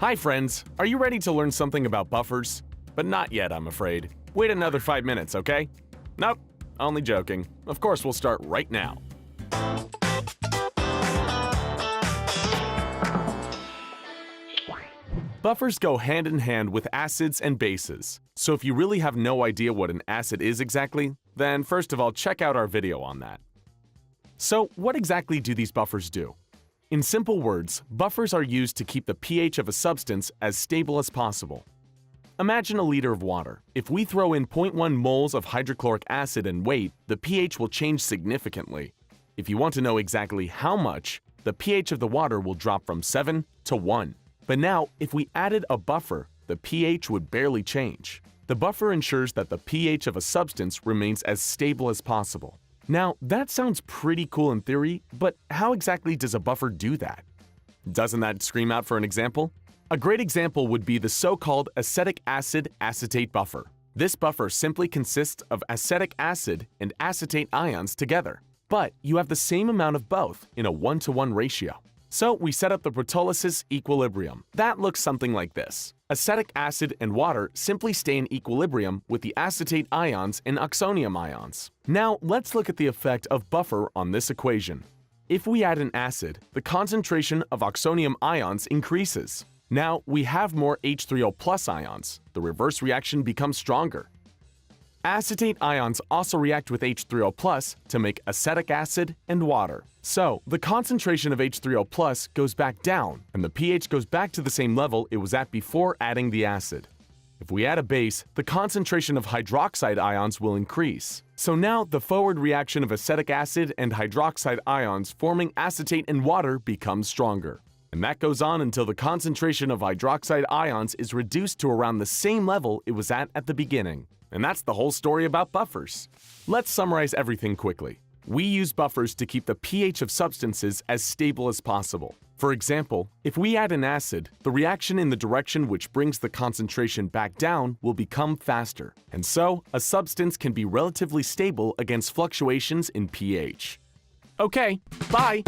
Hi friends, are you ready to learn something about buffers? But not yet, I'm afraid. Wait another 5 minutes, okay? Nope, only joking. Of course, we'll start right now. Buffers go hand in hand with acids and bases. So if you really have no idea what an acid is exactly, then first of all, check out our video on that. So what exactly do these buffers do? In simple words, buffers are used to keep the pH of a substance as stable as possible. Imagine a liter of water. If we throw in 0.1 moles of hydrochloric acid and wait, the pH will change significantly. If you want to know exactly how much, the pH of the water will drop from 7 to 1. But now, if we added a buffer, the pH would barely change. The buffer ensures that the pH of a substance remains as stable as possible. Now, that sounds pretty cool in theory, but how exactly does a buffer do that? Doesn't that scream out for an example? A great example would be the so-called acetic acid acetate buffer. This buffer simply consists of acetic acid and acetate ions together, but you have the same amount of both in a 1-to-1 ratio. So we set up the proteolysis equilibrium. That looks something like this. Acetic acid and water simply stay in equilibrium with the acetate ions and oxonium ions. Now let's look at the effect of buffer on this equation. If we add an acid, the concentration of oxonium ions increases. Now we have more H3O+ ions. The reverse reaction becomes stronger. Acetate ions also react with H3O+ to make acetic acid and water. So, the concentration of H3O+ goes back down, and the pH goes back to the same level it was at before adding the acid. If we add a base, the concentration of hydroxide ions will increase. So now the forward reaction of acetic acid and hydroxide ions forming acetate and water becomes stronger. And that goes on until the concentration of hydroxide ions is reduced to around the same level it was at the beginning. And that's the whole story about buffers. Let's summarize everything quickly. We use buffers to keep the pH of substances as stable as possible. For example, if we add an acid, the reaction in the direction which brings the concentration back down will become faster. And so, a substance can be relatively stable against fluctuations in pH. Okay, bye!